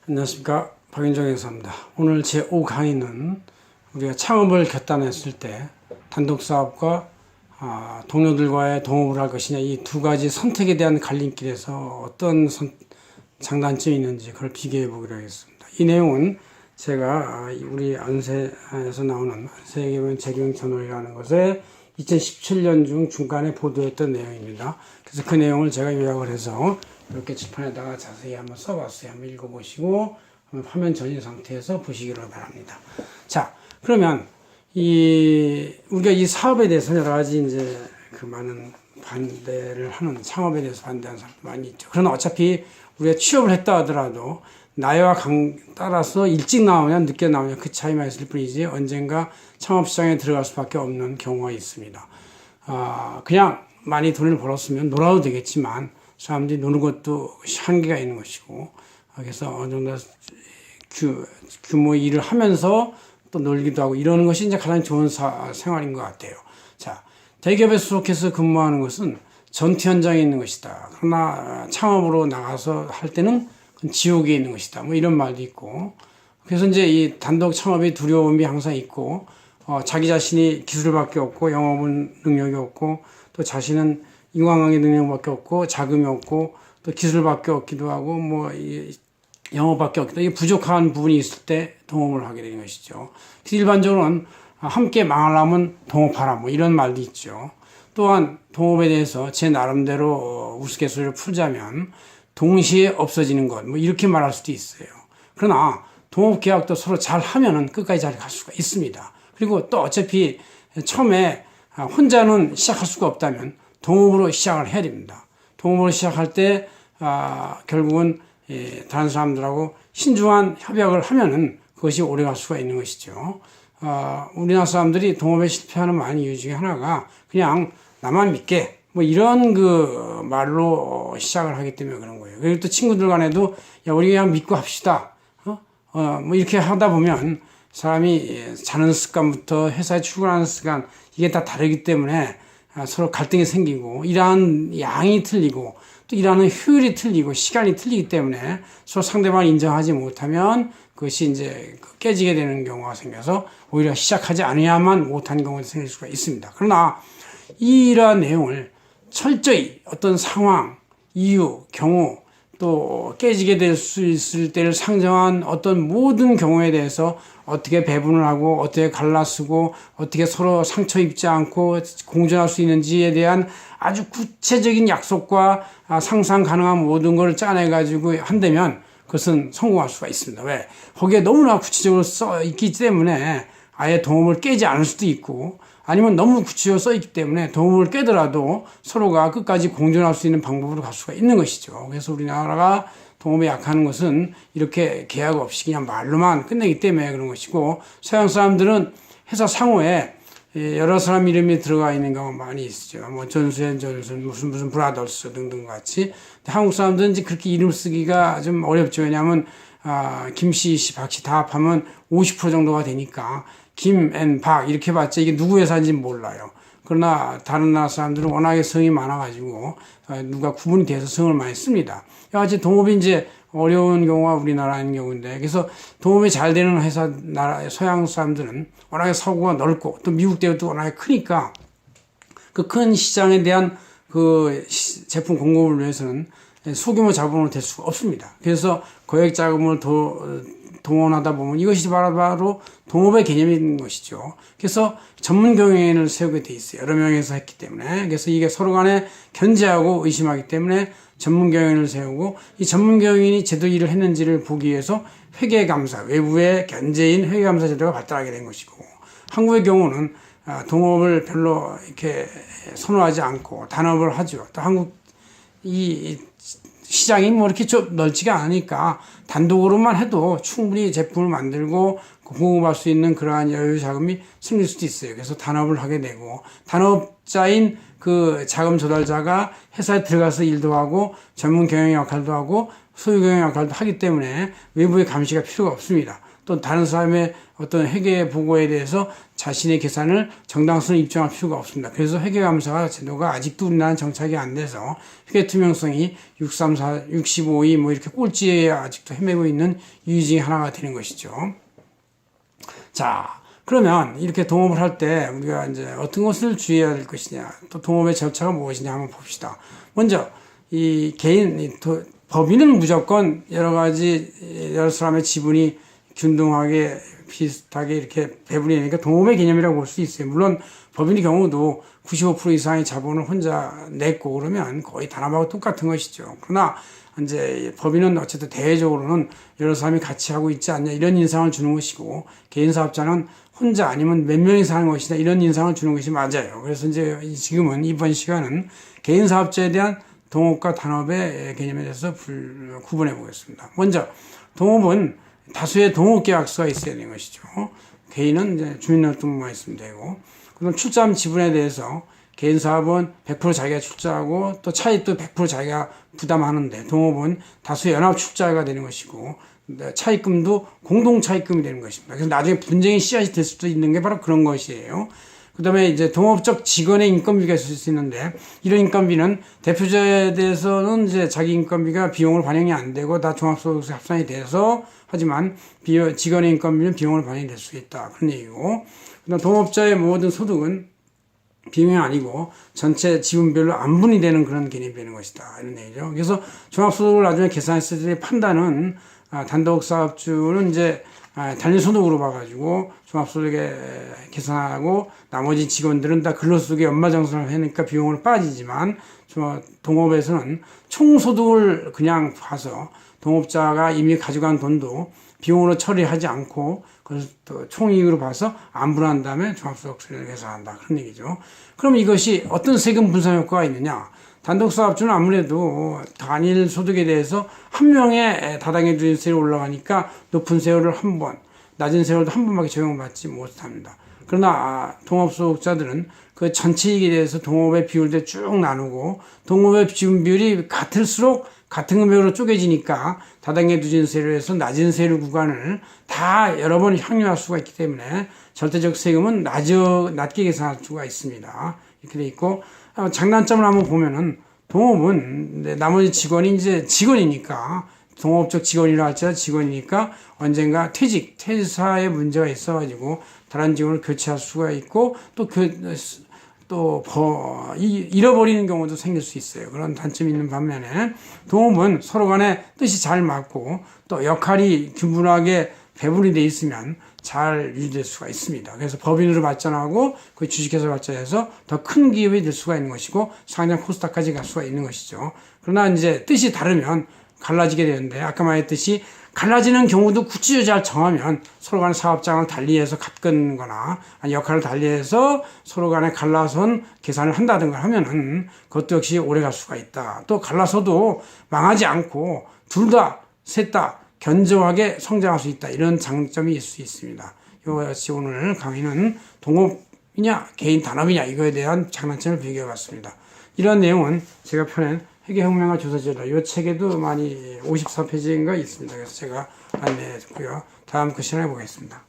안녕하십니까, 박윤정 회사입니다. 오늘 제5강의는 우리가 창업을 결단했을 때 단독사업과 동료들과의 동업을 할 것이냐, 이 두 가지 선택에 대한 갈림길에서 어떤 장단점이 있는지 그걸 비교해 보기로 하겠습니다. 이 내용은 제가 우리 안세에서 나오는 안세계명 재경 저널이라는 것에 2017년 중 중간에 보도했던 내용입니다. 그래서 그 내용을 제가 요약을 해서 이렇게 칠판에다가 자세히 한번 써봤어요. 한번 읽어보시고 화면 전이 상태에서 보시기를 바랍니다. 자, 그러면 우리가 이 사업에 대해서 여러 가지 이제 그 많은 반대를 하는, 창업에 대해서 반대하는 사람도 많이 있죠. 그러나 어차피 우리가 취업을 했다 하더라도 나이와 따라서 일찍 나오냐 늦게 나오냐 그 차이만 있을 뿐이지 언젠가 창업시장에 들어갈 수밖에 없는 경우가 있습니다. 그냥 많이 돈을 벌었으면 놀아도 되겠지만 사람들이 노는 것도 한계가 있는 것이고, 그래서 어느 정도 규모의 일을 하면서 또 놀기도 하고 이러는 것이 이제 가장 좋은 생활인 것 같아요. 자, 대기업에 소속해서 근무하는 것은 전투 현장에 있는 것이다. 그러나 창업으로 나가서 할 때는 지옥에 있는 것이다. 뭐 이런 말도 있고, 그래서 이제 이 단독 창업의 두려움이 항상 있고, 자기 자신이 기술밖에 없고 영업은 능력이 없고 또 자신은 인간관계 능력밖에 없고 자금이 없고 또 기술밖에 없기도 하고 뭐 영업밖에 없기도 하고 이게 부족한 부분이 있을 때 동업을 하게 되는 것이죠. 일반적으로는 함께 망하려면 동업하라 뭐 이런 말도 있죠. 또한 동업에 대해서 제 나름대로 우스갯소리를 풀자면 동시에 없어지는 것 뭐 이렇게 말할 수도 있어요. 그러나 동업 계약도 서로 잘 하면은 끝까지 잘 갈 수가 있습니다. 그리고 또 어차피 처음에 혼자는 시작할 수가 없다면 동업으로 시작을 해야 됩니다. 동업으로 시작할 때 결국은 다른 사람들하고 신중한 협약을 하면은 그것이 오래갈 수가 있는 것이죠. 우리나라 사람들이 동업에 실패하는 많은 이유 중에 하나가 그냥 나만 믿게 뭐 이런 그 말로 시작을 하기 때문에 그런 거예요. 그리고 또 친구들 간에도 야 우리 그냥 믿고 합시다. 뭐 이렇게 하다 보면 사람이 자는 습관부터 회사에 출근하는 습관 이게 다 다르기 때문에 서로 갈등이 생기고 일하는 양이 틀리고 또 일하는 효율이 틀리고 시간이 틀리기 때문에 서로 상대방을 인정하지 못하면 그것이 이제 깨지게 되는 경우가 생겨서 오히려 시작하지 않아야만 못하는 경우가 생길 수가 있습니다. 그러나 이러한 내용을 철저히 어떤 상황, 이유, 경우 또 깨지게 될 수 있을 때를 상정한 어떤 모든 경우에 대해서 어떻게 배분을 하고 어떻게 갈라쓰고 어떻게 서로 상처 입지 않고 공존할 수 있는지에 대한 아주 구체적인 약속과 상상 가능한 모든 걸 짜내가지고 한다면 그것은 성공할 수가 있습니다. 왜? 거기에 너무나 구체적으로 써 있기 때문에 아예 동업을 깨지 않을 수도 있고 아니면 너무 구체적으로 써 있기 때문에 동업을 깨더라도 서로가 끝까지 공존할 수 있는 방법으로 갈 수가 있는 것이죠. 그래서 우리나라가 동업에 약하는 것은 이렇게 계약 없이 그냥 말로만 끝내기 때문에 그런 것이고, 서양 사람들은 회사 상호에 여러 사람 이름이 들어가 있는 경우가 많이 있죠. 뭐 존슨 무슨 브라더스 등등 같이. 한국 사람들은 이제 그렇게 이름 쓰기가 좀 어렵죠. 왜냐하면 김씨, 씨, 박씨 다 합하면 50% 정도가 되니까 김, 앤, 박 이렇게 봤자 이게 누구 회사인지 몰라요. 그러나 다른 나라 사람들은 워낙에 성이 많아가지고 누가 구분이 돼서 성을 많이 씁니다. 여하튼 동업이 이제 어려운 경우가 우리나라인 경우인데, 그래서 동업이 잘 되는 회사 서양 사람들은 워낙에 서구가 넓고 또 미국 대우도 워낙에 크니까 그 큰 시장에 대한 그 제품 공급을 위해서는 소규모 자본으로 될 수가 없습니다. 그래서 거액 자금을 동원하다 보면 이것이 바로 동업의 개념이 있는 것이죠. 그래서 전문 경영인을 세우게 돼 있어요. 여러 명에서 했기 때문에. 그래서 이게 서로 간에 견제하고 의심하기 때문에 전문 경영인을 세우고, 이 전문 경영인이 제대로 일을 했는지를 보기 위해서 회계감사, 외부의 견제인 회계감사 제도가 발달하게 된 것이고, 한국의 경우는 동업을 별로 이렇게 선호하지 않고 단업을 하죠. 또 한국 이 시장이 뭐 이렇게 좀 넓지가 않으니까 단독으로만 해도 충분히 제품을 만들고 공급할 수 있는 그러한 여유 자금이 생길 수도 있어요. 그래서 단업을 하게 되고, 단업자인 그 자금 조달자가 회사에 들어가서 일도 하고 전문 경영 역할도 하고 소유 경영 역할도 하기 때문에 외부의 감시가 필요가 없습니다. 또 다른 사람의 어떤 회계 보고에 대해서 자신의 계산을 정당성을 입증할 필요가 없습니다. 그래서 회계감사 제도가 아직도 우리나라는 정착이 안 돼서 회계 투명성이 634, 65위 뭐 이렇게 꼴찌에 아직도 헤매고 있는 이유 중에 하나가 되는 것이죠. 자, 그러면 이렇게 동업을 할 때 우리가 이제 어떤 것을 주의해야 될 것이냐, 또 동업의 절차가 무엇이냐 한번 봅시다. 먼저 이 개인 법인은 무조건 여러 사람의 지분이 균등하게 비슷하게 이렇게 배분이 되니까 동업의 개념이라고 볼 수 있어요. 물론 법인의 경우도 95% 이상의 자본을 혼자 냈고 그러면 거의 단합하고 똑같은 것이죠. 그러나 이제 법인은 어쨌든 대외적으로는 여러 사람이 같이 하고 있지 않냐 이런 인상을 주는 것이고, 개인 사업자는 혼자 아니면 몇 명이서 하는 것이다 이런 인상을 주는 것이 맞아요. 그래서 이제 지금은 이번 시간은 개인 사업자에 대한 동업과 단합의 개념에 대해서 구분해 보겠습니다. 먼저 동업은 다수의 동업계약서가 있어야 되는 것이죠. 개인은 이제 주민등록증만 있으면 되고, 그럼 출자금 지분에 대해서 개인 사업은 100% 자기가 출자하고 또 차입도 100% 자기가 부담하는데, 동업은 다수의 연합 출자가 되는 것이고 차입금도 공동 차입금이 되는 것입니다. 그래서 나중에 분쟁의 씨앗이 될 수도 있는 게 바로 그런 것이에요. 그 다음에 이제 동업적 직원의 인건비가 있을 수 있는데, 이런 인건비는 대표자에 대해서는 이제 자기 인건비가 비용으로 반영이 안 되고 다 종합소득세 합산이 돼서, 하지만 직원의 인건비는 비용으로 반영이 될 수 있다 그런 얘기고, 그다음 동업자의 모든 소득은 비용이 아니고 전체 지분별로 안분이 되는 그런 개념이 되는 것이다 이런 얘기죠. 그래서 종합소득을 나중에 계산했을 때 판단은 단독사업주는 이제 단위소득으로 봐가지고 종합소득에 계산하고, 나머지 직원들은 다 근로소득에 연말정산을 하니까 비용으로 빠지지만, 동업에서는 총소득을 그냥 봐서 동업자가 이미 가져간 돈도 비용으로 처리하지 않고 그래서 또 총이익으로 봐서 안분한 다음에 종합소득세를 계산한다 그런 얘기죠. 그럼 이것이 어떤 세금 분산 효과가 있느냐? 단독사업주는 아무래도 단일 소득에 대해서 한 명의 다당해 두는 세율이 올라가니까 높은 세율을 한 번, 낮은 세율도 한 번밖에 적용받지 못합니다. 그러나 동업소득자들은 그 전체 이익에 대해서 동업의 비율대 쭉 나누고, 동업의 지분 비율이 같을수록 같은 금액으로 쪼개지니까 다당해 두진 세율에서 낮은 세율 구간을 다 여러 번 향유할 수가 있기 때문에 절대적 세금은 낮게 계산할 수가 있습니다. 이렇게 돼 있고, 장단점을 한번 보면은 동업은 나머지 직원이 이제 직원이니까, 동업적 직원이라 할지라도 직원이니까 언젠가 퇴사에 문제가 있어가지고 다른 직원을 교체할 수가 있고, 잃어버리는 경우도 생길 수 있어요. 그런 단점이 있는 반면에 동업은 서로 간에 뜻이 잘 맞고 또 역할이 균분하게 배분이 돼 있으면 잘 유지될 수가 있습니다. 그래서 법인으로 발전하고 그 주식회사 발전해서 더 큰 기업이 될 수가 있는 것이고, 상장 코스닥까지 갈 수가 있는 것이죠. 그러나 이제 뜻이 다르면 갈라지게 되는데, 아까 말했듯이 갈라지는 경우도 구체적으로 잘 정하면 서로 간에 사업장을 달리해서 같건거나 아니 역할을 달리해서 서로 간에 갈라선 계산을 한다든가 하면은 그것도 역시 오래 갈 수가 있다. 또 갈라서도 망하지 않고 셋 다 견조하게 성장할 수 있다. 이런 장점이 있을 수 있습니다. 이것이 오늘 강의는 동업이냐 개인 단합이냐 이거에 대한 장단점을 비교해 봤습니다. 이런 내용은 제가 펴낸 회계혁명과 조사제도 이 책에도 많이 54페이지인가 있습니다. 그래서 제가 안내해 줬고요. 다음 그 시간에 보겠습니다.